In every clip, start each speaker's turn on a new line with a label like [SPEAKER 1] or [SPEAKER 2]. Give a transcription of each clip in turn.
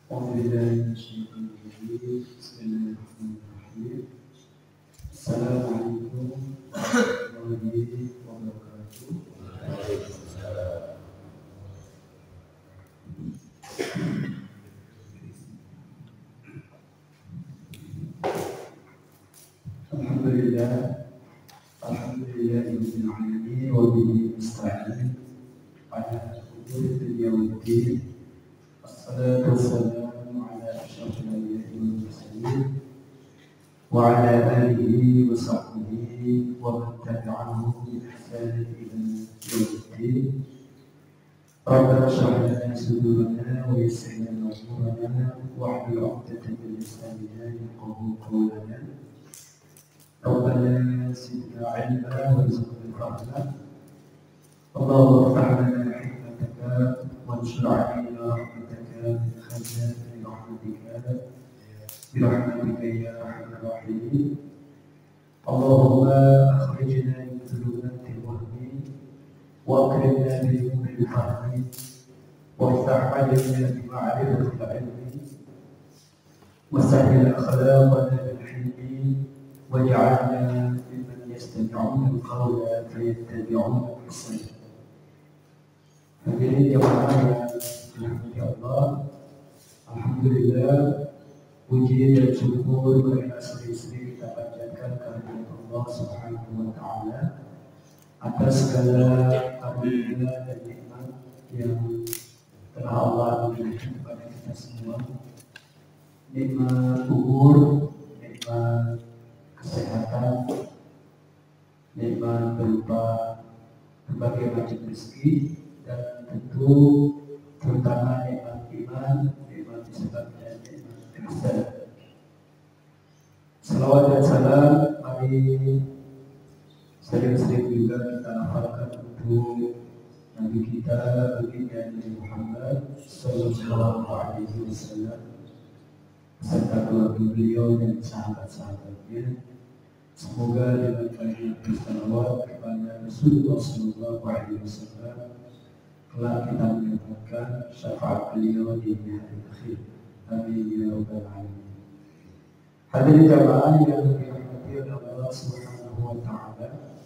[SPEAKER 1] أعوذ بالله من الشيطان الرجيم بسم الله الرحمن الرحيم السلام عليكم ورحمة الله وبركاته. Alhamdulillah Rabbil alamin wa bihi nasta'in ala umuri dunya waddin. Assalatu wassalamu ala asyrafil anbiya'i wal mursalin wa ala alihi wa sahbihi wa man tabi'ahum bi ihsanin ila yaumiddin. Rabbana shrah lana sudurana wa yassir lana umurana wahlul 'uqdatam min lisanina yafqahu qawlana. ربنا زدنا علما وارزقنا فضلا. اللهم افتح لنا حكمتك وانشر علينا رحمتك من خزائن رحمتك برحمتك يا ارحم الراحمين. اللهم اخرجنا من ظلمات الوهم واكرمنا بنور الفهم وافتح علينا بمعرفه العلم وسهل اخلاقنا بالحلم واجعلنا ممن يستمعون القول فيتبعون احسنه. Hadirin jemaah yang dirahmati Allah, alhamdulillah, puji dan syukur berseri-seri kita panjatkan kehadirat Allah Subhanahu wa taala atas segala karunia dan nikmat yang telah Allah berikan kepada kita semua. Nikmat umur, nikmat kesehatan, nikmat berupa berbagai macam rezeki, dan tentu terutama nikmat iman, nikmat Islam dan nikmat ihsan. Salawat dan salam mari sering-sering juga kita hafalkan untuk Nabi kita, baginda Nabi Muhammad sallallahu alaihi wasallam serta keluarga beliau dan sahabat-sahabatnya. Semoga dengan banyak bersalawat kepada Rasulullah sallallahu alaihi wasallam kelak kita mendapatkan syafaat beliau di hari akhir. Amin ya rabbal alamin. Hadirin jamaah yang dirahmati oleh Allah Subhanahu wa taala,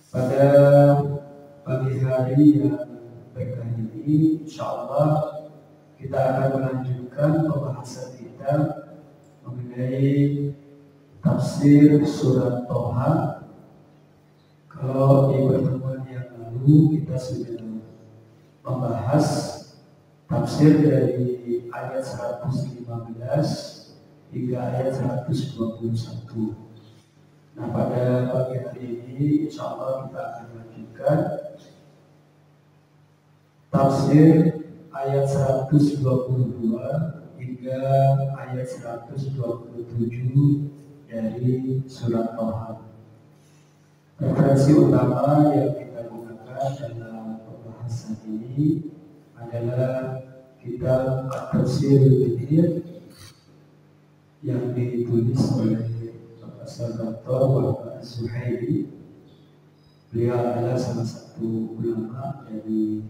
[SPEAKER 1] pada pagi hari yang berkah ini insyaallah kita akan melanjutkan pembahasan kita mengenai tafsir surat Toha. Kalau di pertemuan yang lalu kita sudah membahas tafsir dari ayat 115 hingga ayat 121. Nah, pada pagi hari ini insyaallah kita akan lanjutkan tafsir ayat 122 hingga ayat 127 dari surat Toha. Referensi utama yang kita gunakan dalam pembahasan ini adalah kitab At-Tafsir Al-Kabir yang ditulis oleh Profesor Dr. Muhammad Az-Zuhairi. Beliau adalah salah satu ulama dari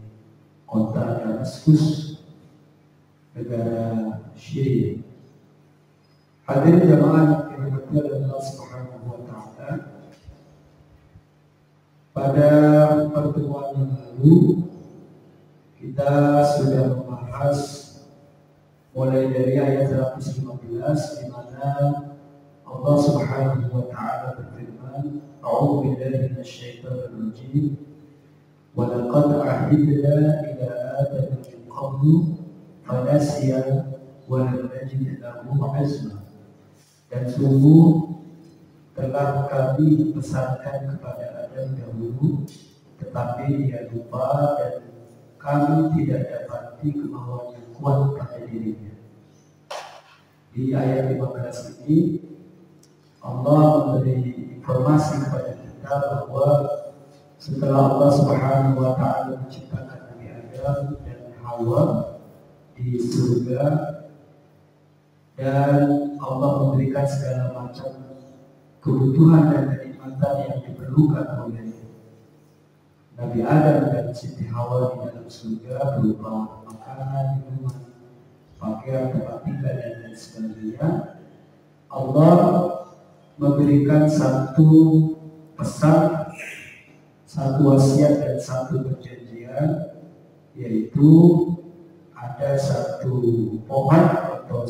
[SPEAKER 1] kota Damaskus, negara Syria. Hadirin jamaah yang dirahmati oleh Allah Subhanahu wa taala, pada pertemuan yang lalu kita sudah membahas mulai dari ayat 115 di mana Allah Subhanahu wa taala berfirman, "A'udzu billahi minasyaitonir rajim. Wa laqad ahidna ila Adam min qablu fanasiya wa lam najid lahu 'azma." Dan sungguh telah kami pesankan kepada Adam dahulu, tetapi dia lupa dan kami tidak dapati kemauan yang kuat pada dirinya. Di ayat 15 ini Allah memberi informasi kepada kita bahwa setelah Allah Subhanahu wa taala menciptakan Nabi Adam dan Hawa di surga, dan Allah memberikan segala macam kebutuhan dan kenikmatan yang diperlukan oleh Nabi Adam dan Siti Hawa di dalam surga berupa makanan, minuman, pakaian, keluarga, tempat tinggal dan lain sebagainya, Allah memberikan satu pesan, satu wasiat dan satu perjanjian, yaitu ada satu pohon atau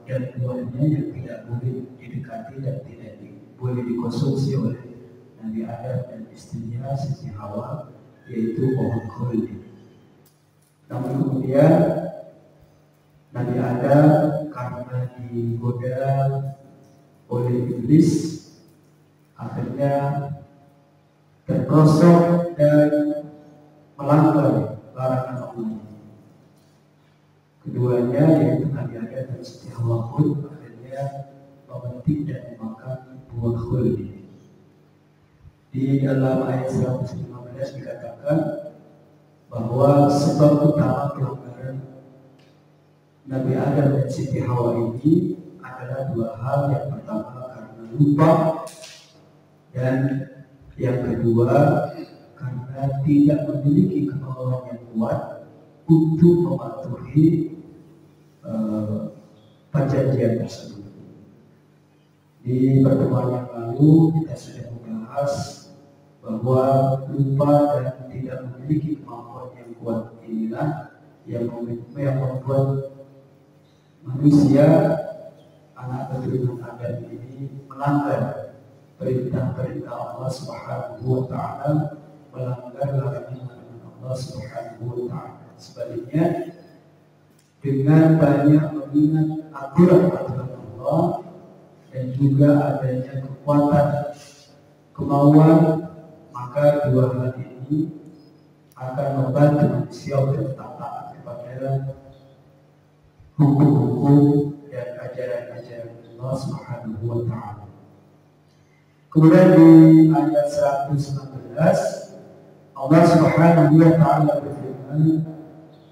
[SPEAKER 1] dan buahnya yang tidak boleh didekati dan tidak boleh dikonsumsi oleh Nabi Adam dan istrinya Siti Hawa, yaitu pohon khuldi. Namun kemudian Nabi Adam karena digoda oleh iblis, akhirnya terperosok dan melanggar larangan Allah. Keduanya yaitu Nabi Adam dan Siti Hawa pun akhirnya memetik dan memakan buah khuldi. Di dalam ayat 115 dikatakan bahwa sebab utama pelanggaran Nabi Adam dan Siti Hawa ini adalah dua hal. Yang pertama karena lupa, dan yang kedua karena tidak memiliki kemauan yang kuat untuk mematuhi perjanjian tersebut. Di pertemuan yang lalu kita sudah membahas bahwa lupa dan tidak memiliki kemampuan yang kuat inilah yang membuat manusia, anak keturunan Adam ini melanggar perintah-perintah Allah Subhanahu wa Ta'ala, melanggar larangan Allah Subhanahu wa Ta'ala. Sebaliknya, dengan banyak mengingat aturan-aturan Allah dan juga adanya kekuatan kemauan, maka dua hal ini akan membantu manusia untuk taat kepada hukum-hukum dan ajaran-ajaran Allah Subhanahu wa Ta'ala. Kemudian di ayat 119 Allah Subhanahu wa Ta'ala berfirman,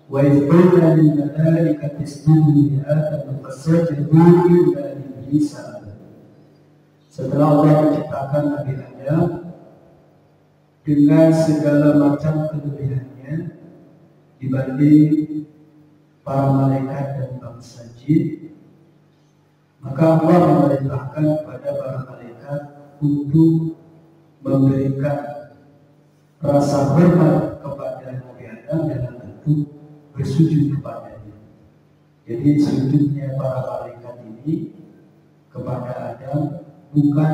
[SPEAKER 1] "Wa idh qulna lil malaikati isjudu li Adam fasajadu illa iblis." Setelah Allah menciptakan Nabi Adam dengan segala macam kelebihannya dibanding para malaikat dan bangsa jin, maka Allah memerintahkan kepada para malaikat untuk memberikan rasa hormat kepada Nabi Adam dalam bentuk bersujud kepadanya. Jadi sujudnya para malaikat ini kepada Adam bukan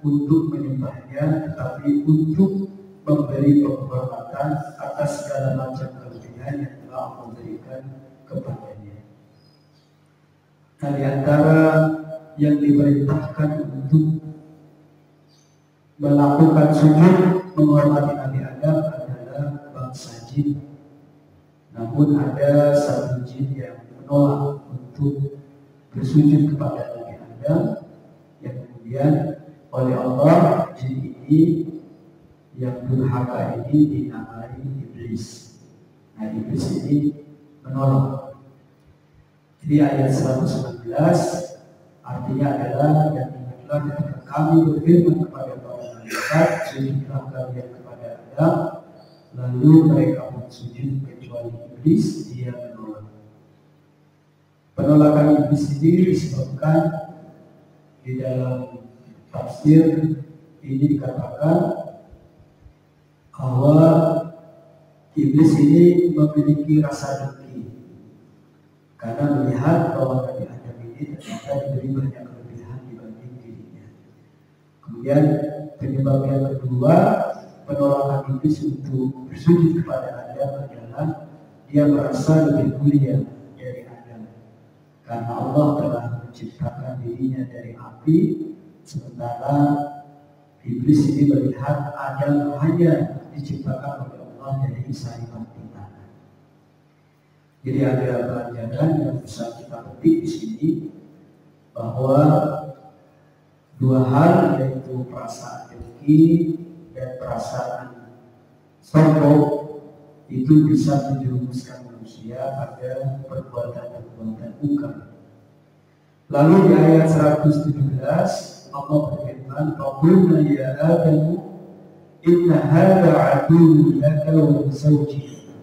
[SPEAKER 1] untuk menyembahnya, tetapi untuk memberi penghormatan atas segala macam kelebihan yang telah Allah berikan kepadanya. Nah, di antara yang diperintahkan untuk melakukan sujud menghormati Nabi Adam adalah bangsa jin. Namun ada satu jin yang menolak untuk bersujud kepada Nabi Adam, yang kemudian oleh Allah jin ini yang durhaka ini dinamai iblis. Nah, iblis ini menolak. Jadi ayat 119 artinya adalah yang ingatlah ketika kami berfirman kepada para malaikat, sujudlah kalian kepada Adam, lalu mereka pun sujud kecuali iblis, dia menolak. Penolakan iblis ini disebabkan di dalam tafsir ini dikatakan bahwa iblis ini memiliki rasa dengki karena melihat bahwa Nabi Adam ini ternyata diberi banyak kelebihan dibanding dirinya. Kemudian penyebab yang kedua penolakan iblis untuk bersujud kepada Adam adalah dia merasa lebih mulia dari Adam karena Allah telah menciptakan dirinya dari api, sementara iblis ini melihat Adam hanya diciptakan oleh Allah dari saripan tangan. Jadi ada pelajaran yang bisa kita petik di sini bahwa dua hal, yaitu perasaan dengki dan perasaan sombong, itu bisa menjerumuskan manusia pada perbuatan-perbuatan mungkar. Lalu di ayat 117 Allah berfirman, "Faqulna ya Adam inna hadha aduwwun laka wa li zawjika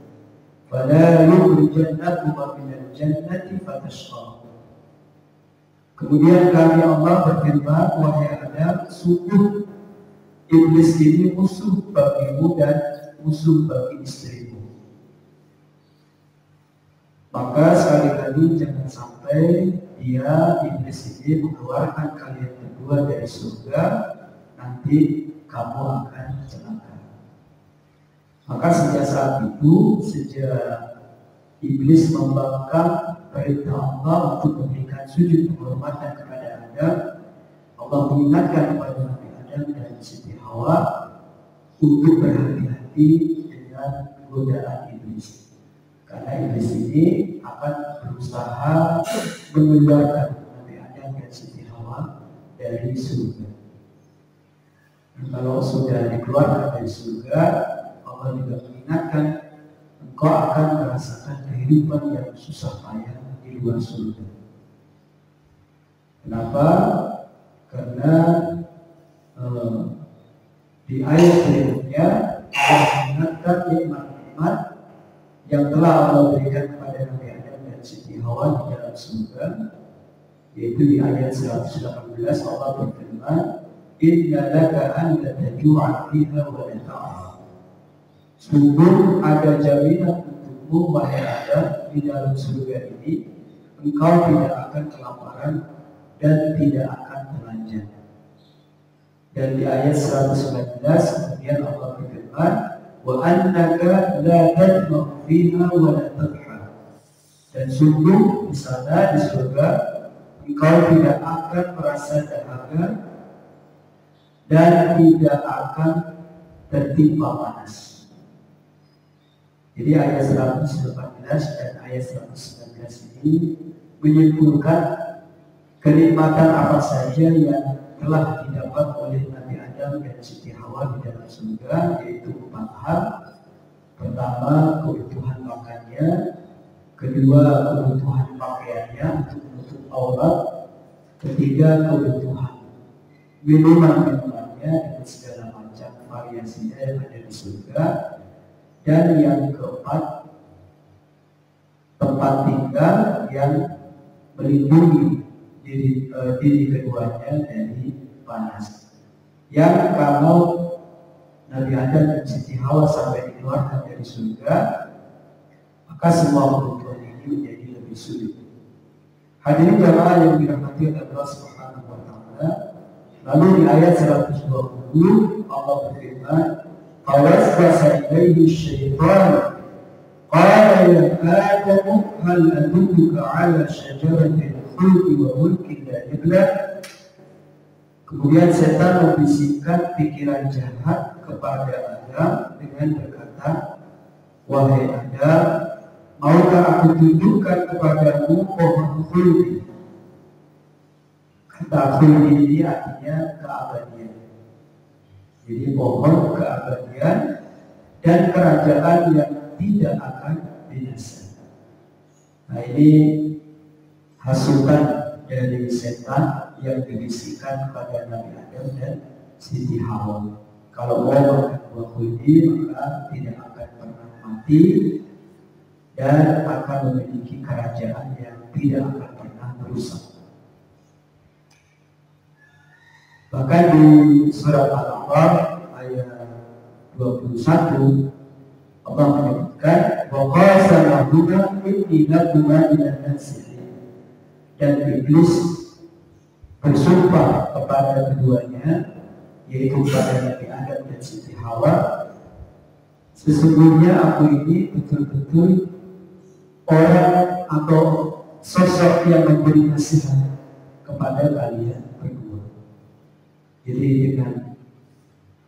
[SPEAKER 1] fala yukhrijannakuma minal jannati fatashqa. Kemudian kami Allah berfirman, wahai Adam, sungguh iblis ini musuh bagimu dan musuh bagi istrimu. Maka sekali-kali jangan sampai iblis ini mengeluarkan kalian berdua dari surga, nanti kamu akan celaka. Maka sejak saat itu, sejak iblis membangkang perintah Allah untuk memberikan sujud penghormatan kepada Adam, Allah mengingatkan kepada Nabi Adam dan Siti Hawa untuk berhati-hati dengan godaan iblis. Karena iblis ini akan berusaha mengeluarkan Nabi Adam dan Siti Hawa dari surga. Dan kalau sudah dikeluarkan dari surga, Allah juga mengingatkan, engkau akan merasakan kehidupan yang susah payah di luar surga. Kenapa? Karena di ayat berikutnya Allah mengingatkan nikmat-nikmat yang telah Allah berikan kepada Nabi Adam dan Siti Hawa di dalam surga, yaitu di ayat 118 Allah berfirman, inna laka an la taju'a fiha wa la ta'af. Sungguh ada jaminan untukmu wahai Adam di dalam surga ini, engkau tidak akan kelaparan dan tidak akan telanjang. Dan di ayat 119 kemudian Allah berfirman, wa annaka la tadma'u fiha wa la tadha. Dan sungguh di sana di surga engkau tidak akan merasa dahaga dan tidak akan tertimpa panas. Jadi ayat 118 dan ayat 119 ini menyimpulkan kenikmatan apa saja yang telah didapat oleh Nabi Adam dan Siti Hawa di dalam surga, yaitu 4 hal. Pertama, kebutuhan makannya. Kedua, kebutuhan pakaiannya untuk menutup aurat. Ketiga, kebutuhan minuman-minumannya dengan segala macam variasinya yang ada di surga. Dan yang keempat, tempat tinggal yang melindungi diri keduanya dari panas. Yang kalau Nabi Adam dan Siti Hawa sampai dikeluarkan dari surga, maka semua kebutuhan ini menjadi lebih sulit. Hadirin jamaah yang dirahmati oleh Allah Subhanahu wa taala. Lalu di ayat 120 Allah berfirman, "Fawaswasa ilaihi syaitan qala ya Adam hal adulluka ala syajaratil khuldi wa mulkin la yablad." Kemudian setan membisikkan pikiran jahat kepada Adam dengan berkata, "Wahai Adam, maukah aku tunjukkan kepadamu pohon khuldi?" Kata khuldi ini artinya keabadian. Jadi pohon keabadian dan kerajaan yang tidak akan binasa. Nah, ini hasutan dari setan yang dibisikkan kepada Nabi Adam dan Siti Hawa. Kalau mau makan buah khuldi maka tidak akan pernah mati dan akan memiliki kerajaan yang tidak akan pernah rusak. Bahkan di surat Al-A'raf ayat 21 Allah menyebutkan, wa qasamahuma inni lakuma minan nasihin. Dan iblis bersumpah kepada keduanya, yaitu kepada Nabi Adam dan Siti Hawa, sesungguhnya aku ini betul-betul orang atau sosok yang memberi nasihat kepada kalian berdua. Jadi dengan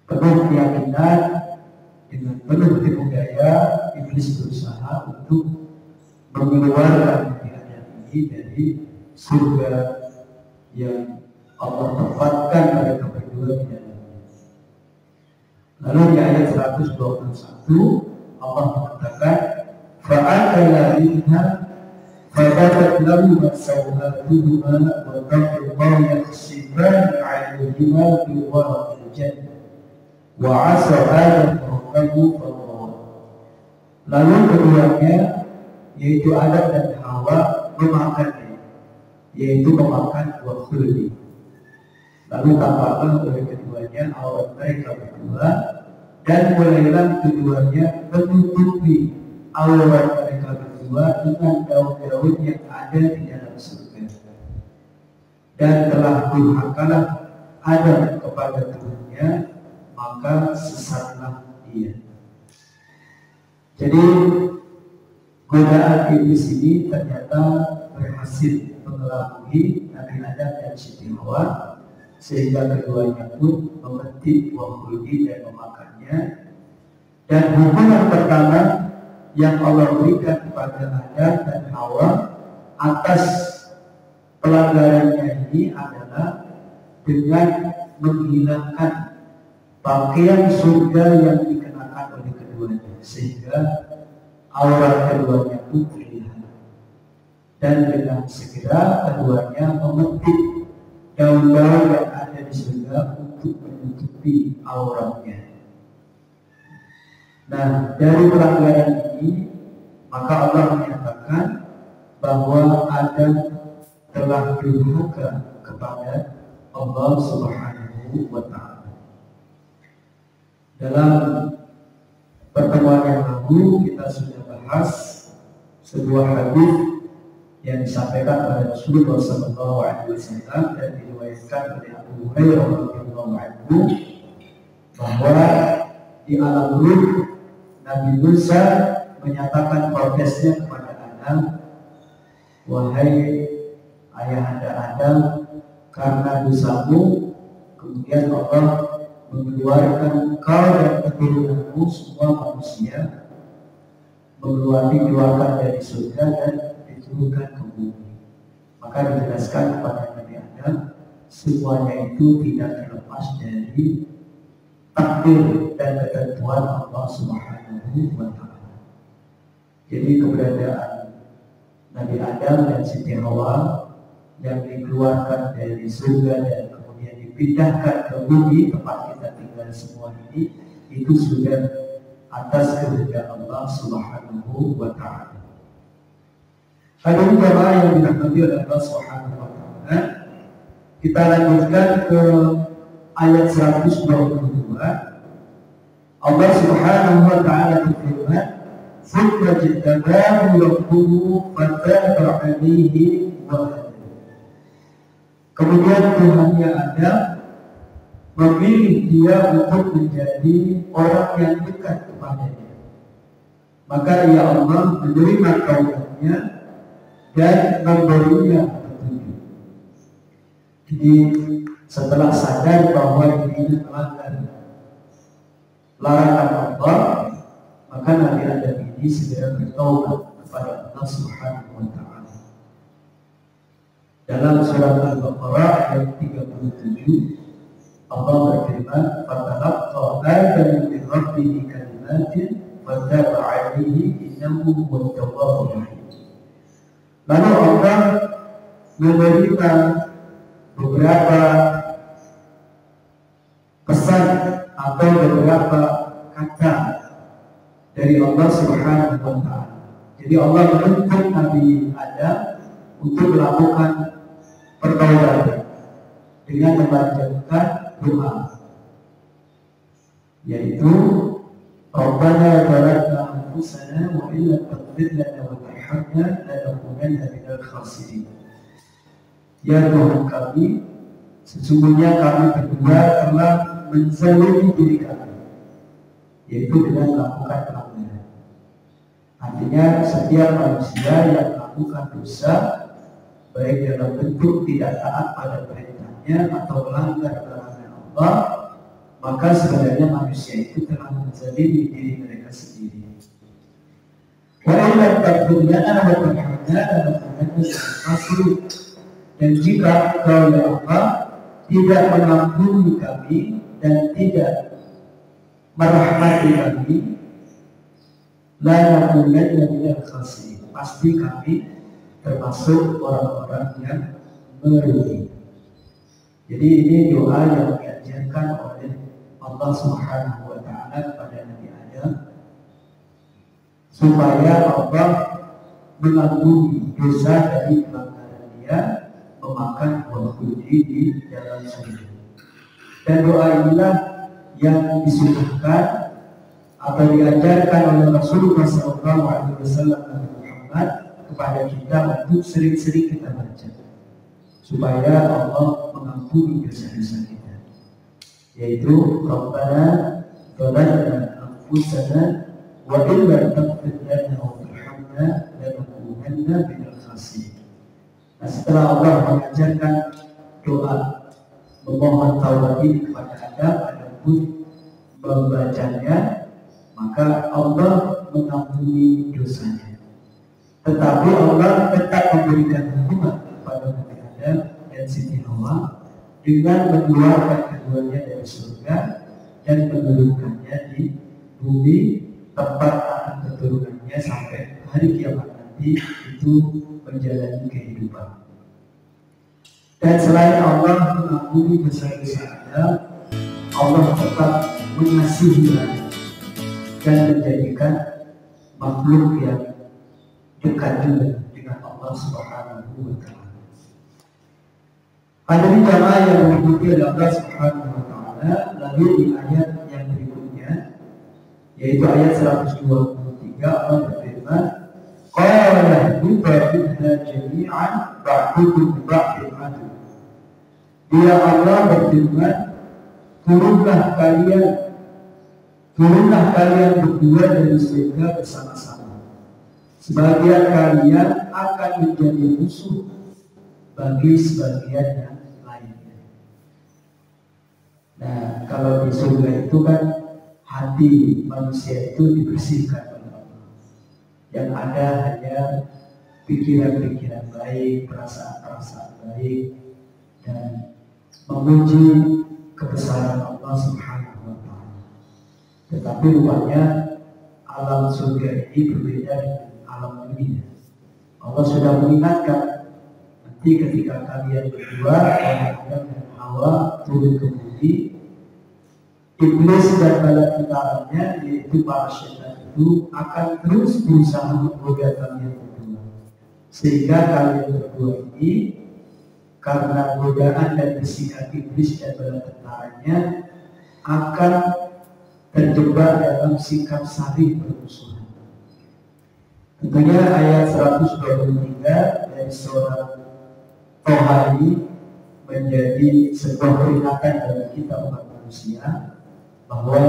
[SPEAKER 1] penuh keyakinan, dengan penuh tipu daya, iblis berusaha untuk mengeluarkan Nabi Adam ini dari surga yang Allah tempatkan mereka berdua di dalamnya. Lalu di ayat 121 Allah mengatakan, فَأَكَلَا مِنْهَا فَبَدَتْ لَهُمَا سَوْآتُهُمَا وَطَفِقَا يَخْصِفَانِ عَلَيْهِمَا مِنْ وَرَقِ الْجَنَّةِ وَعَصَى آدَمَ رَبَّهُ فَغَوَى. Lalu keduanya, yaitu Adam dan Hawa, memakannya, yaitu memakan buah khuldi. Lalu tampaklah oleh keduanya aurat mereka berdua, dan mulailah keduanya menutupi aurat mereka berdua dengan daun-daun yang ada di dalam surga. Dan telah durhakalah Adam kepada Tuhannya, maka sesatlah dia. Jadi godaan iblis ini ternyata berhasil mengelabui Nabi Adam dan Siti Hawa, sehingga keduanya pun memetik buah khuldi dan memakannya. Dan hukuman pertama yang Allah berikan kepada Adam dan Hawa atas pelanggarannya ini adalah dengan menghilangkan pakaian surga yang dikenakan oleh keduanya, sehingga aurat keduanya pun terlihat. Dan dengan segera keduanya memetik daun-daun yang ada di surga untuk menutupi auratnya. Nah, dari pelanggaran ini maka Allah menyatakan bahwa Adam telah durhaka kepada Allah Subhanahu wa Ta'ala. Dalam pertemuan yang lalu kita sudah bahas sebuah hadis yang disampaikan oleh Rasulullah SAW dan diriwayatkan oleh Abu Hurairah radhiyallahu anhu, bahwa di alam ruh Nabi Musa menyatakan protesnya kepada Adam, wahai ayahanda Adam, karena dosamu kemudian Allah mengeluarkan engkau dan keturunanmu semua manusia dikeluarkan dari surga dan diturunkan ke bumi. Maka dijelaskan kepada Nabi Adam, semuanya itu tidak terlepas dari takdir dan ketentuan Allah Subhanahu wa Ta'ala. Jadi keberadaan Nabi Adam dan Siti Hawa yang dikeluarkan dari surga dan kemudian dipindahkan ke bumi tempat kita tinggal semua ini, itu sudah atas kehendak Allah Subhanahu wa Ta'ala. Hadirin jamaah yang dirahmati oleh Allah Subhanahu wa Ta'ala, kita lanjutkan ke ayat 122. Allah Subhanahu wa Ta'ala berfirman, "Thumma jtabahu rabbuhu fataba 'alaihi wa hada." Kemudian Tuhannya Adam memilih dia untuk menjadi orang yang dekat kepadanya. Maka ia Allah menerima taubatnya dan memberinya petunjuk. Jadi setelah sadar bahwa dirinya melanggar larangan Allah, maka Nabi Adam ini segera bertaubat kepada Allah Subhanahu wa Ta'ala. Dalam surat Al-Baqarah ayat 37, Allah berfirman, "Fatalaqqa Adam min rabbih kalimatin fataba 'alaihi innahu huwat tawwabur rahim." Lalu Allah memberikan beberapa pesan atau beberapa kata dari Allah Subhanahu wa Ta'ala. Jadi Allah menuntut Nabi Adam untuk melakukan pertaubat dengan membacakan doa, yaitu Rabbana zalamna anfusana wa illam taghfir lana wa tarhamna lanakunanna minal khasirin. Ya Tuhan kami, sesungguhnya kami berdua telah menzalimi diri kami, yaitu dengan melakukan pelanggaran. Artinya setiap manusia yang melakukan dosa, baik dalam bentuk tidak taat pada perintahnya atau melanggar larangan Allah, maka sebenarnya manusia itu telah menzalimi diri mereka sendiri. Dan jika Engkau ya Allah tidak mengampuni kami dan tidak merahmati kami, la nakunanna minal khasirin, pasti kami termasuk orang-orang yang merugi. Jadi ini doa yang diajarkan oleh Allah Subhanahu wa Ta'ala kepada Nabi Adam, supaya Allah mengampuni dosa dari pelanggaran dia memakan buah kunci di dalam surga. Dan doa inilah yang disunnahkan atau diajarkan oleh Rasulullah SAW Muhammad kepada kita untuk sering-sering kita baca supaya Allah mengampuni dosa-dosa kita, yaitu Rabbana zalamna anfusana wa illam taghfir lana wa tarhamna lanakunanna minal khasirin. Nah, setelah Allah mengajarkan doa memohon taubat ini kepada Adam, adapun membacanya maka Allah mengampuni dosanya. Tetapi Allah tetap memberikan hukuman kepada Nabi Adam dan Siti Hawa dengan mengeluarkan keduanya dari surga dan menurunkannya di bumi tempat anak keturunannya sampai hari kiamat nanti itu menjalani kehidupan. Dan selain Allah mengampuni dosa-dosa Adam, Allah tetap mengasihi dan menjadikan makhluk yang dekat juga dengan Allah Subhanahu wa Ta'ala. Hadirin jamaah yang dimuliakan oleh Allah Subhanahu wa Ta'ala, lalu di ayat yang berikutnya yaitu ayat 123 Allah berfirman, qala minha jami'an ba'dukum li ba'din adu. Dia Allah berfirman, turunlah kalian berdua dari surga bersama-sama. Sebagian kalian akan menjadi musuh bagi sebagian yang lainnya. Nah, kalau di surga itu kan hati manusia itu dibersihkan oleh Allah. Yang ada hanya pikiran-pikiran baik, perasaan-perasaan baik, dan memuji kebesaran Allah Subhanahu wa Ta'ala. Tetapi rupanya alam surga ini berbeda dengan alam dunia. Allah sudah mengingatkan nanti ketika kalian berdua, Adam dan Hawa turun ke bumi, iblis dan bala tentaranya yaitu para syaitan itu akan terus berusaha menggoda kalian berdua, sehingga kalian berdua ini karena godaan dan bisikan iblis dan bala tentaranya akan terjebak dalam sikap saling bermusuhan. Tentunya ayat 123 dari surah Toha ini menjadi sebuah peringatan bagi kita umat manusia bahwa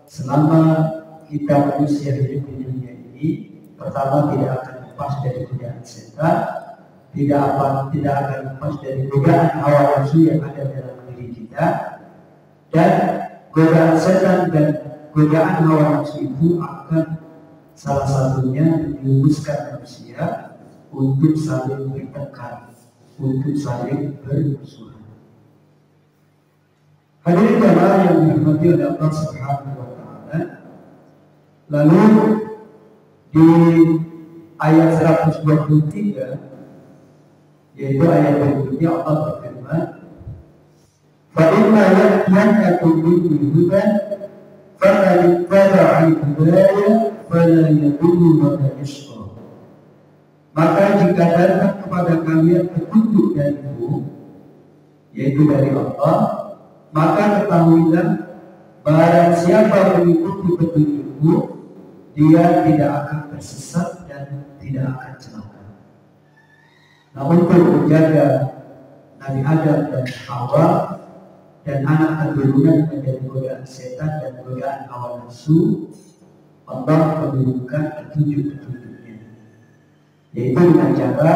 [SPEAKER 1] selama kita manusia hidup di dunia ini, pertama tidak akan lepas dari godaan setan, tidak akan lepas dari godaan hawa nafsu yang ada dalam diri kita, dan godaan setan dan godaan hawa nafsu itu akan salah satunya menjerumuskan manusia untuk saling bertengkar, untuk saling bermusuhan. Hadirin jamaah yang dirahmati oleh Allah Subhanahu wa Ta'ala, lalu di ayat 123 yaitu ayat berikutnya Allah berfirman, فَإِنَّا يَأْتِيَنَّكُمْ مِنِّي هُدًى فَمَنِ اتَّبَعَ هُدَايَ فَلَا يَضِلُّ وَلَا يَشْقَى. Maka jika datang kepada kalian petunjuk dariku, yaitu dari Allah, maka ketahuilah barang siapa mengikuti petunjukku, dia tidak akan tersesat dan tidak akan celaka. Nah, untuk menjaga Nabi Adam dan Hawa dan anak keturunan menjadi godaan setan dan godaan hawa nafsu, Allah menurunkan petunjuk-petunjuknya, yaitu dengan cara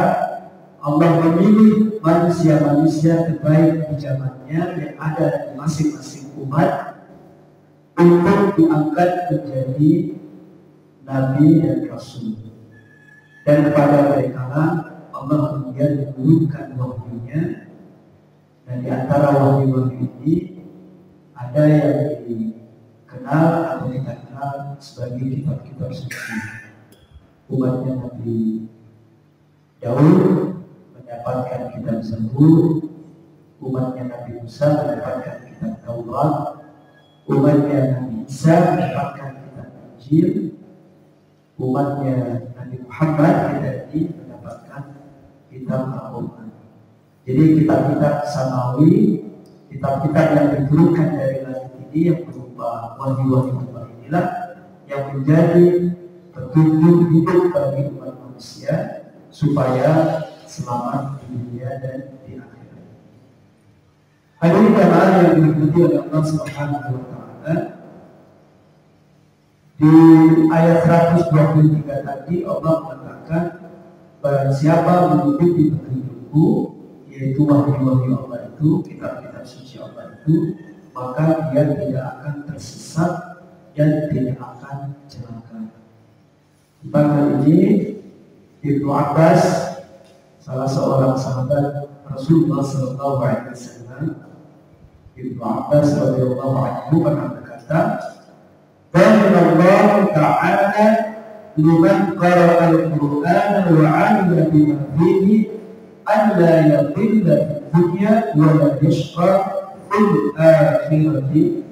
[SPEAKER 1] Allah memilih manusia-manusia terbaik di zamannya yang ada di masing-masing umat untuk diangkat menjadi Nabi dan Rasul, dan kepada mereka Allah kemudian menurunkan wahyunya. Dan di antara wahyu-wahyu ini ada yang dikenal atau kita kenal sebagai kitab-kitab suci. Umatnya Nabi Daud mendapatkan kitab Zabur, umatnya Nabi Musa mendapatkan kitab Taurat, umatnya Nabi Isa mendapatkan kitab Injil, umatnya Nabi Muhammad Muhammad kita ini mendapatkan kitab Al-Quran. Jadi kitab-kitab samawi, kitab-kitab yang diturunkan dari langit ini yang berupa wahyu-wahyu Allah inilah yang menjadi petunjuk hidup bagi umat manusia supaya selamat di dunia dan di akhirat. Hadirin jamaah yang diikuti oleh Allah Subhanahu wa taala, di ayat 123 tadi Allah mengatakan barang siapa mengikuti petunjukku, yaitu wahyu-wahyu Allah itu, kitab-kitab suci Allah itu, maka dia tidak akan tersesat dan tidak akan celaka. Pada ini Ibnu Abbas, salah seorang sahabat Rasulullah SAW, Ibnu Abbas radhiyallahu anhu pernah berkata, "Qala ta'ala liman qara'a al-Qur'an wa 'amila bima fihi an la yadhilla fid dunya wa la yashqa fil akhirati."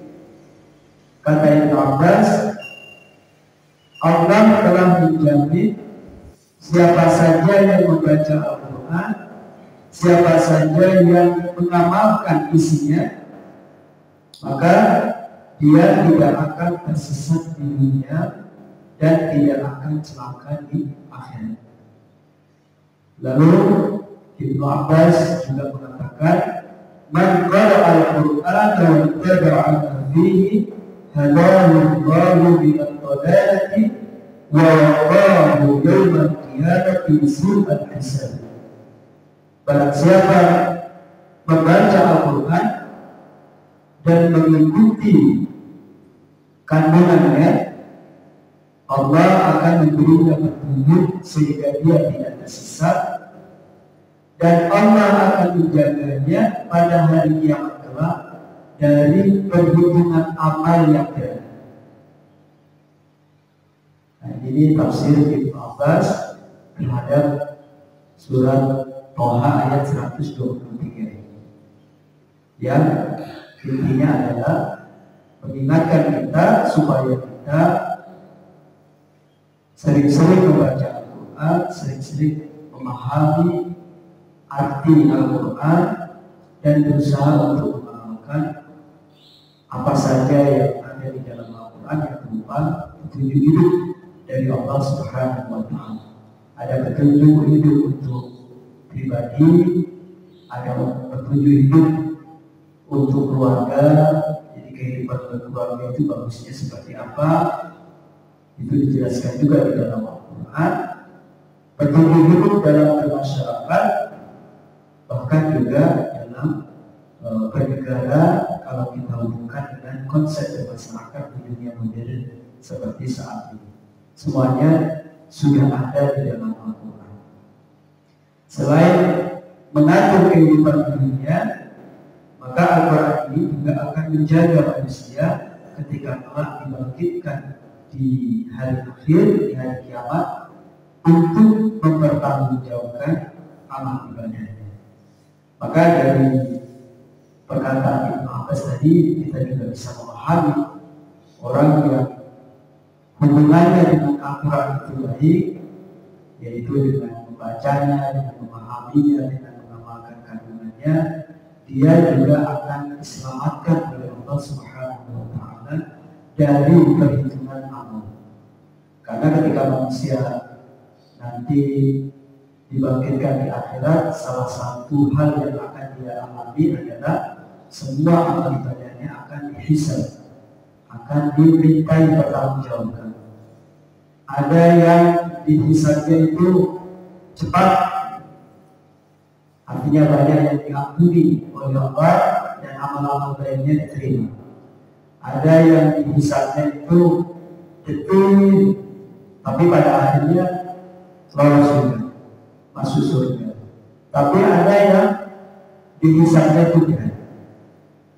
[SPEAKER 1] Kata Ibnu Abbas, Allah telah menjamin siapa saja yang membaca Al-Quran, siapa saja yang mengamalkan isinya, maka dia tidak akan tersesat di dunia dan tidak akan celaka di akhirat. Lalu Ibnu Abbas juga mengatakan, "Man qara'a al-Qur'an wa ittaba'a ma fihi hadahu Allahu bil hidayati wa waqahu yawmal qiyamati su'al hisab." Barang siapa membaca Al-Quran dan mengikuti kandungannya, Allah akan memberinya petunjuk sehingga dia tidak tersesat, dan Allah akan menjaganya pada hari kiamat kelak dari perhitungan amal yang berat. Nah, ini tafsir Ibnu Abbas terhadap surat Toha ayat 123 ini, yang intinya adalah mengingatkan kita supaya kita sering-sering membaca Al-Quran, sering-sering memahami arti Al-Quran, dan berusaha untuk mengamalkan apa saja yang ada di dalam Al-Quran yang berupa petunjuk hidup dari Allah Subhanahu wa taala. Ada petunjuk hidup untuk pribadi, ada petunjuk hidup untuk keluarga, jadi kehidupan berkeluarga itu bagusnya seperti apa, itu dijelaskan juga di dalam Al-Quran. Petunjuk hidup dalam bermasyarakat, bahkan juga dalam bernegara, kalau kita hubungkan dengan konsep bermasyarakat di dunia modern seperti saat ini, semuanya sudah ada di dalam Al-Quran. Selain mengatur kehidupan dunia, maka Al-Quran ini juga akan menjaga manusia ketika kelak dibangkitkan di hari akhir, di hari kiamat, untuk mempertanggungjawabkan amal ibadahnya. Maka dari perkataan Ibnu Abbas tadi kita juga bisa memahami orang yang hubungannya dengan Al-Quran itu baik, yaitu dengan membacanya, dengan memahaminya, dengan mengamalkan kandungannya, dia juga akan diselamatkan oleh Allah Subhanahu wa taala dari perhitungan amal. Karena ketika manusia nanti dibangkitkan di akhirat, salah satu hal yang akan dia alami adalah semua amal ibadahnya akan dihisab, akan dimintai pertanggungjawabkan. Ada yang dihisabnya itu cepat, artinya banyak yang diampuni oleh Allah dan amal-amal lainnya diterima. Ada yang dihisabnya itu detil, tapi pada akhirnya lolos surga, masuk surga. Tapi ada yang dihisabnya itu berat,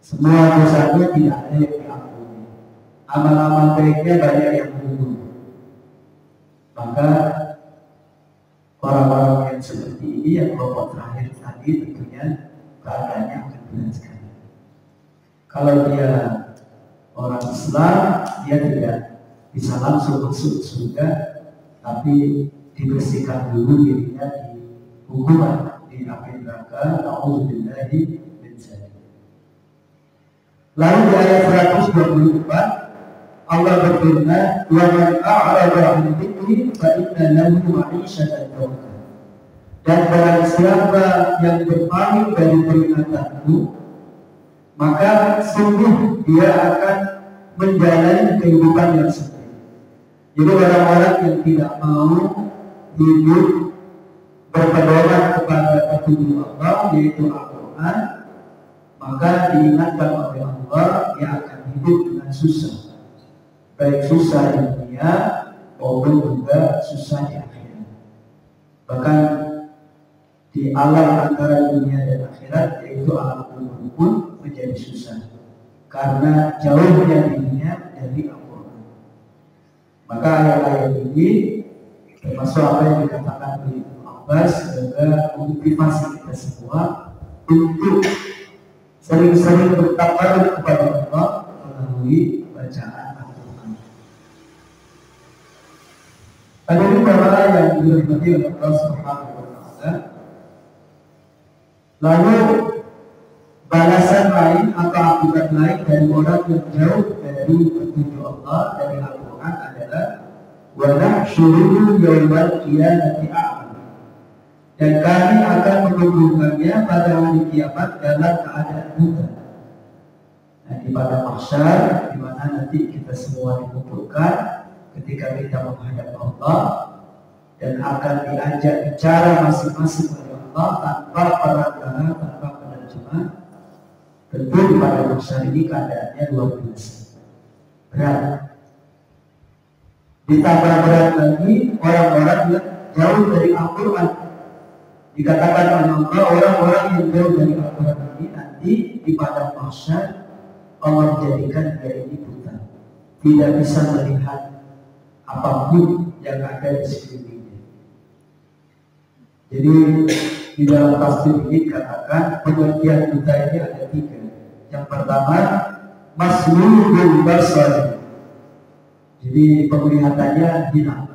[SPEAKER 1] semua dosanya tidak ada yang diampuni, amal-amal baiknya banyak yang gugur. Maka orang-orang yang seperti ini, yang kelompok terakhir tadi, tentunya keadaannya akan berat sekali. Kalau dia orang Islam, dia tidak bisa langsung masuk surga, tapi dibersihkan dulu dirinya di hukuman di api neraka. Nauzubillahi min dzalik. Lalu di ayat 124 Allah berfirman, "Wa man a'rada 'an dzikri fa inna lahu ma'isyatan dhanka." Dan barang siapa yang berpaling dari peringatanku, maka sungguh dia akan menjalani kehidupan yang sempit. Jadi orang-orang yang tidak mau hidup berpedoman kepada petunjuk Allah, yaitu Al-Quran, maka diingatkan oleh Allah dia akan hidup dengan susah, baik susah di dunia maupun juga susah di akhirat. Bahkan di alam antara dunia dan akhirat, yaitu alam kubur pun menjadi susah karena jauhnya dirinya dari Al-Quran. Maka ayat-ayat ini termasuk apa yang dikatakan oleh Ibnu Abbas sebagai motivasi kita semua untuk sering-sering bertakarub kepada Allah melalui bacaan Al-Quran. Hadirin para yang dirahmati oleh Allah Subhanahu wa Ta'ala, lalu balasan lain atau akibat lain dari orang yang jauh dari petunjuk Allah dari Al-Quran adalah wa nahsyuruhu yaumal qiyamati a'ma, dan kami akan mengumpulkannya pada hari kiamat dalam keadaan buta. Nah, di pada mahsyar, di mana nanti kita semua dikumpulkan ketika kita menghadap Allah dan akan diajak bicara masing-masing oleh Allah tanpa perantara, tanpa penerjemah. Tentu di pada mahsyar ini keadaannya luar biasa berat. Ditambah berat lagi orang-orang yang jauh dari Al-Quran. Dikatakan oleh Allah, orang-orang yang jauh dari Al-Quran ini nanti di pada mahsyar Allah menjadikan dia ini buta, tidak bisa melihat apapun yang ada di sekelilingnya. Jadi di dalam tafsir ini dikatakan pengertian buta ini ada 3. Yang pertama, masluhul basar, jadi penglihatannya hilang.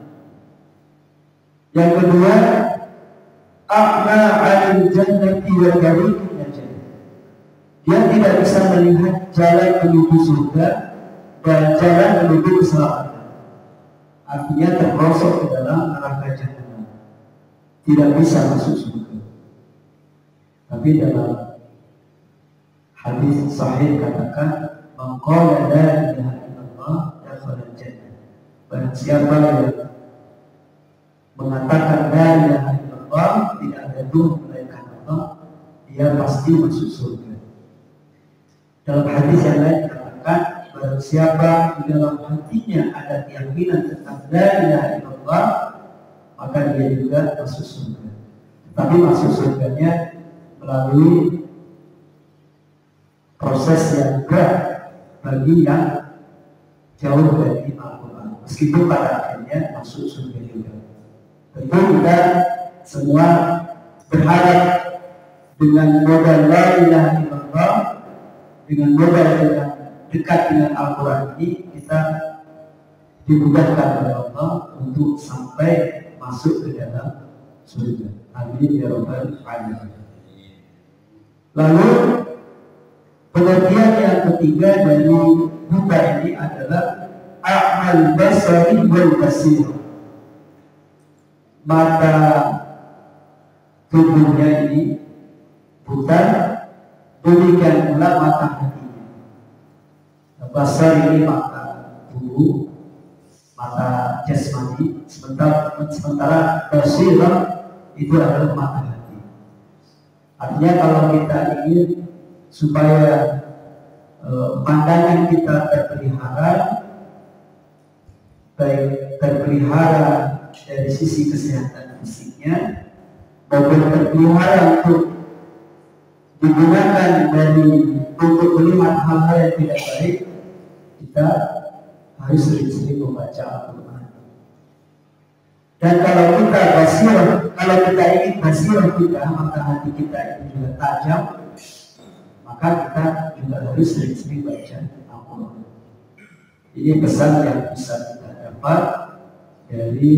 [SPEAKER 1] Yang kedua, a'ma 'anil jannati wa tariqin najah, dia tidak bisa melihat jalan menuju surga dan jalan menuju keselamatan. Artinya terperosok ke dalam neraka jahanam, tidak bisa masuk surga. Tapi dalam hadis sahih katakan, man qala la ilaha illallah dakhala jannah. Barang siapa yang mengatakan la ilaha illallah, tidak ada Tuhan melainkan Allah, dia pasti masuk surga. Dalam hadis yang lain dikatakan, barang siapa di dalam hatinya ada keyakinan tentang la ilaha illallah, maka dia juga masuk surga. Tapi masuk surganya melalui proses yang berat bagi yang jauh dari Al-Quran, meskipun pada akhirnya masuk surga juga. Tentu kita semua berharap dengan modal la ilaha illallah, dengan modal yang dekat dengan Al-Quran ini, kita dimudahkan oleh Allah untuk sampai masuk ke dalam surga. Amin ya rabbal alamin. Lalu pengertian yang ketiga dari buta ini adalah a'mal basari wal basir, mata tubuhnya ini buta, demikian pula mata hatinya. Basar ini mata tubuh, mata jasmani, sementara basirah itu adalah mata hati. Artinya kalau kita ingin supaya pandangan kita terpelihara dari sisi kesehatan fisiknya, maupun terpelihara untuk digunakan untuk melihat hal-hal yang tidak baik, kita harus sering-sering membaca Al-Quran. Dan kalau kita ingin basirah kita, maka hati kita itu juga tajam, maka kita juga harus sering-sering baca Al-Quran. Ini pesan yang bisa kita dapat dari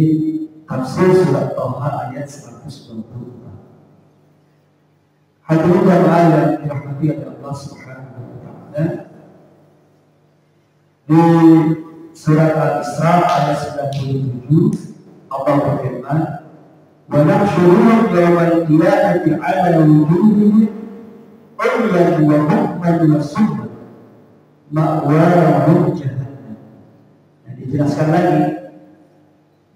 [SPEAKER 1] tafsir surat Thaha ayat 124. Hadirin jamaah yang dirahmati oleh Allah Subhanahu wa taala, di surat Al-Isra ayat 97 Allah berfirman, "Wa nahsyuruhum yawmal qiyamati 'ala wujuhihim umyan wa bukman wa summan ma'wahum jahannam." Nah, dijelaskan lagi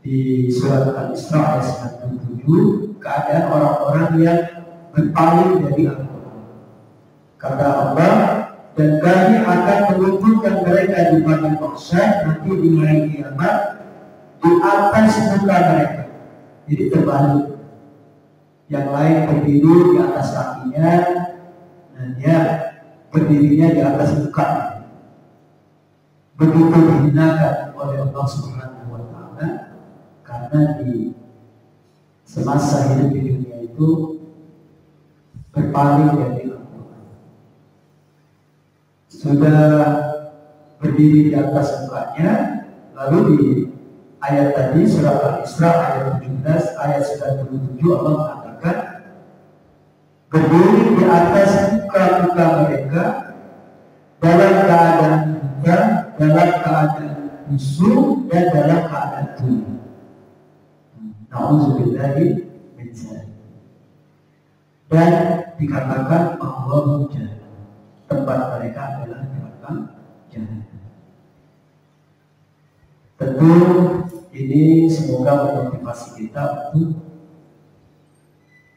[SPEAKER 1] di surat Al-Isra ayat 97 keadaan orang-orang yang berpaling dari Al-Quran. Kata Allah, "Dan kami akan menunjukkan mereka di padang mahsyar nanti di hari kiamat di atas muka mereka." Jadi terbalik. Yang lain berdiri di atas kakinya, dan dia berdirinya di atas muka. Begitu dihinakan oleh Allah Subhanahu wa taala karena di semasa hidup di dunia itu berpaling dari Al-Quran. Sudah berdiri di atas mukanya, lalu di ayat tadi surat Al-Isra ayat 17 ayat 97 Allah mengatakan berdiri di atas muka-muka mereka dalam keadaan buta, dalam keadaan bisu, dan dalam keadaan tuli. Na'udzubillahi min dzalik. Dan dikatakan Allah jahannam, tempat mereka adalah neraka jahannam. Tentu ini semoga memotivasi kita untuk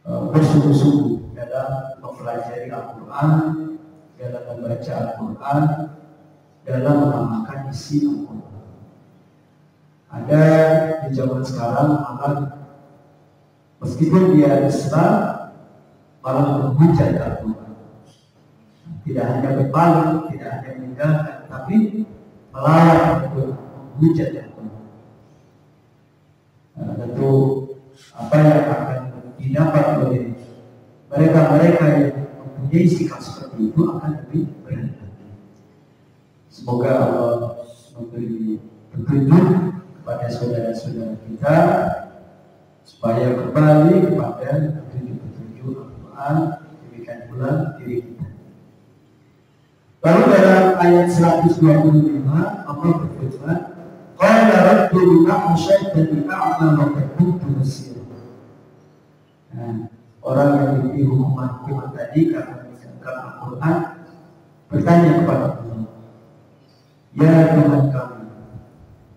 [SPEAKER 1] bersungguh-sungguh dalam mempelajari Al-Quran, dalam membaca Al-Quran, dalam mengamalkan isi Al-Quran. Ada di zaman sekarang malah meskipun dia Islam malah menghujat Al-Quran. Tidak hanya berpaling, tidak hanya meninggalkan, tapi melarang Al-Quran, menghujat Al-Quran. Tentu apa yang akan didapat oleh mereka-mereka yang mempunyai sikap seperti itu akan lebih berat. Semoga Allah memberi petunjuk kepada saudara-saudara kita supaya kembali kepada petunjuk-petunjuk Al-Quran, demikian pula diri kita. Lalu dalam ayat 125 Allah berfirman, "Qala rabbi lima hasyaitani a'ma wa qad kuntu basira." Orang yang diberi hukuman tadi karena meninggalkan Al-Quran bertanya kepada Allah, "Ya Tuhan kami,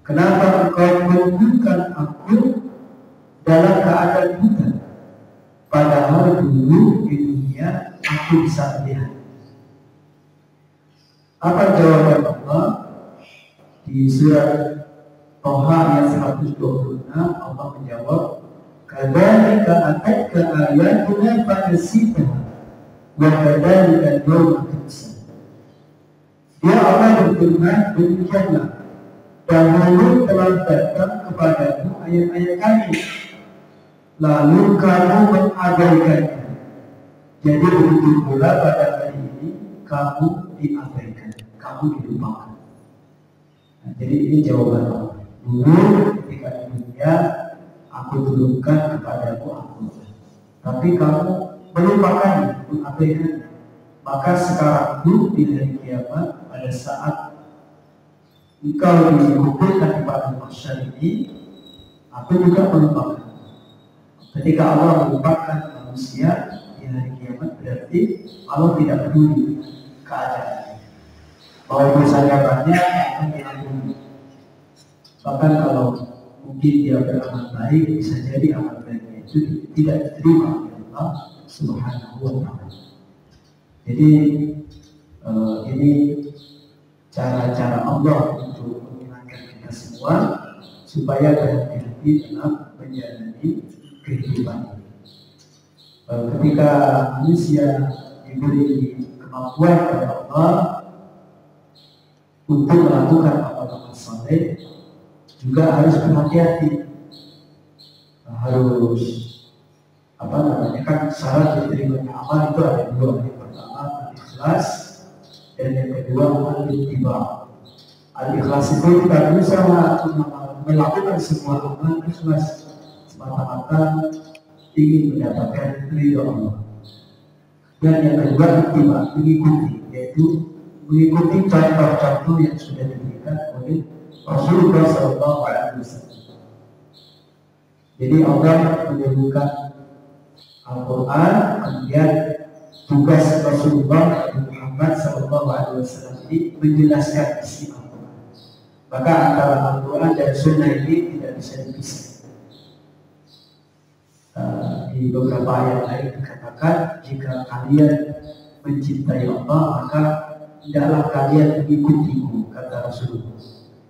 [SPEAKER 1] kenapa Engkau menunjukkan aku dalam keadaan buta? Padahal dulu di dunia aku bisa melihat." Apa jawaban Allah? Di surat Thaha ayat 126 Allah menjawab, "Kadzalika atatka ayatuna fanasitaha wa kadzalika al-yawma tunsa." Dia Allah berfirman, demikianlah dahulu telah datang kepadamu ayat-ayat kami, lalu kamu mengabaikannya. Jadi begitu pula pada hari ini kamu diabaikan, kamu dilupakan. Nah, jadi ini jawaban Allah. Dulu ketika di dunia aku turunkan kepadamu Al-Quran, tapi kamu melupakannya, mengabaikannya. Maka sekarang itu di hari kiamat, pada saat engkau dikumpulkan di padang mahsyar ini, aku juga melupakan. Ketika Allah melupakan manusia di hari kiamat, berarti Allah tidak peduli keadaan. Bahwa dosanya banyak akan diampuni. Bahkan kalau mungkin dia beramal baik, bisa jadi amal baiknya itu tidak diterima oleh Allah Subhanahu wa taala. Jadi ini cara-cara Allah untuk mengingatkan kita semua supaya berhati-hati dalam menjalani kehidupan. Ketika manusia diberi kemampuan oleh Allah untuk melakukan amal-amal saleh, juga harus berhati-hati. Harus kan syarat diterimanya amal itu ada dua. Yang pertama al-ikhlas, dan yang kedua al-ittiba. Al-ikhlas itu kita berusaha melakukan semua amal ikhlas semata-mata ingin mendapatkan ridho Allah. Dan yang kedua ittiba, mengikuti, yaitu mengikuti contoh-contoh yang sudah diberikan oleh Rasulullah SAW. Jadi Allah menyebutkan Al-Quran, kemudian tugas Rasulullah Muhammad SAW ini menjelaskan isi Al-Quran. Maka antara Al-Quran dan Sunnah ini tidak bisa dipisah. Di beberapa ayat lain dikatakan, jika kalian mencintai Allah, maka tidaklah kalian mengikutiku, kata Rasulullah.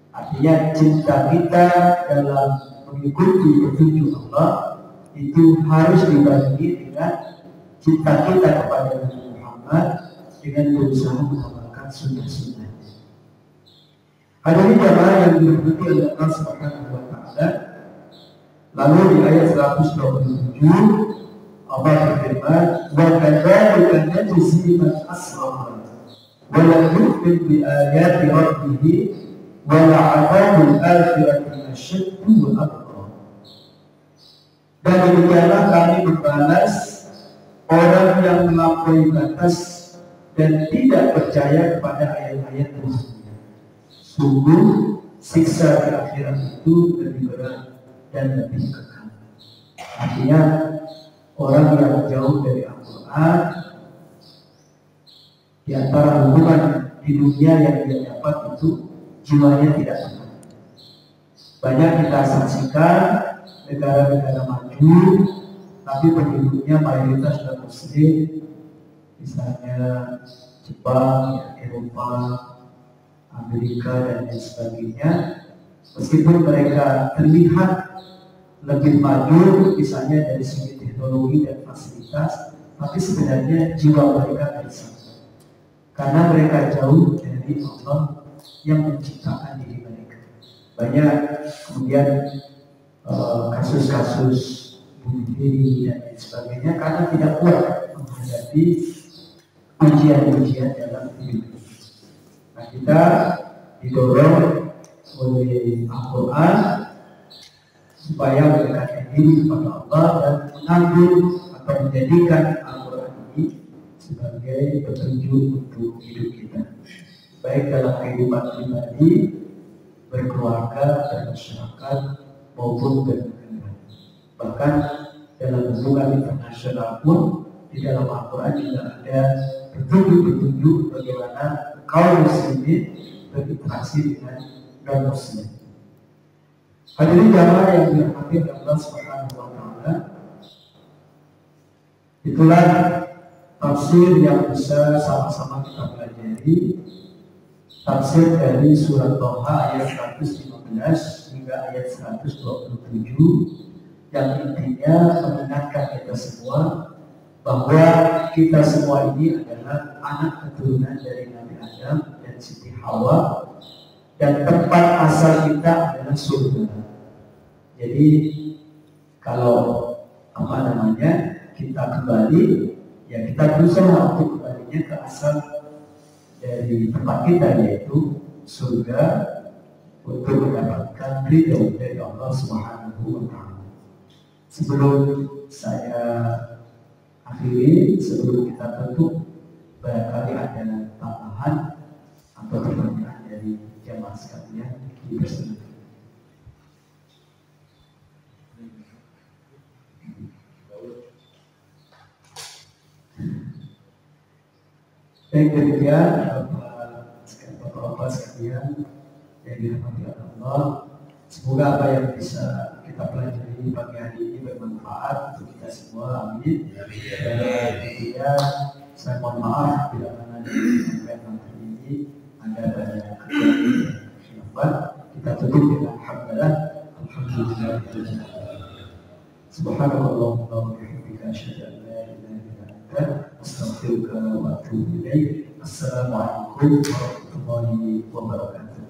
[SPEAKER 1] Artinya cinta kita dalam mengikuti petunjuk Allah itu harus dibarengi dengan cinta kita kepada Nabi Muhammad dengan berusaha mengamalkan sunnah-sunnah. Hadirin jamaah yang dirahmati oleh Allah Subhanahu wa Ta'ala, lalu di ayat 127 Allah berfirman, wa kadzalika najzi man asrafa wa lam yu'min bi ayati rabbih wa la'adzabul akhirati asyaddu wa abqa. Dan demikianlah kami membalas orang yang melampaui batas dan tidak percaya kepada ayat-ayat Tuhan. Sungguh siksa di akhirat itu lebih berat dan lebih kekal. Artinya orang yang jauh dari Al-Quran, di antara hubungan di dunia yang dia dapat itu jiwanya tidak tenang. Banyak kita saksikan negara-negara maju, tapi penduduknya mayoritas non Muslim, misalnya Jepang, Eropa, Amerika dan lain sebagainya. Meskipun mereka terlihat lebih maju, misalnya dari segi teknologi dan fasilitas, tapi sebenarnya jiwa mereka tidak, karena mereka jauh dari Allah yang menciptakan diri mereka. Banyak kemudian kasus-kasus bunuh diri dan lain sebagainya karena tidak kuat menghadapi ujian-ujian dalam hidup. Nah, kita didorong oleh Al-Quran supaya mendekatkan diri kepada Allah dan mengambil atau menjadikan Al-Quran ini sebagai petunjuk untuk hidup kita, baik dalam kehidupan pribadi, berkeluarga, dan masyarakat maupun bernegara. Bahkan dalam hubungan internasional pun di dalam Al-Quran juga ada petunjuk-petunjuk bagaimana kaum muslimin berinteraksi dengan non-muslim. Hadirin jamaah yang dirahmati Allah Subhanahu wa Ta'ala, itulah tafsir yang bisa sama-sama kita pelajari. Tafsir dari surat Thaha ayat 115 hingga ayat 127 yang intinya mengingatkan kita semua bahwa kita semua ini adalah anak keturunan dari Nabi Adam dan Siti Hawa, dan tempat asal kita adalah surga. Jadi kalau kita kembali, ya kita berusaha untuk kembalinya ke asal dari tempat kita, yaitu surga, untuk mendapatkan ridho dari Allah Subhanahu wa Ta'ala. Sebelum saya akhiri, sebelum kita tutup, barangkali ada tambahan atau pertanyaan dari jamaah sekalian, dipersilakan. Baik, demikian Bapak-bapak sekalian yang dirahmati Allah, semoga apa yang bisa kita pelajari pagi hari ini bermanfaat untuk kita semua. Amin. Dan kemudian saya mohon maaf bila mana disampaikan hari ini ada banyak kekurangan. Kita tutup dengan alhamdulillah. Subhanallah wa bihamdika asyhadu an la ilaha illa anta astaghfiruka wa atubu ilaik. Assalamualaikum warahmatullahi wabarakatuh.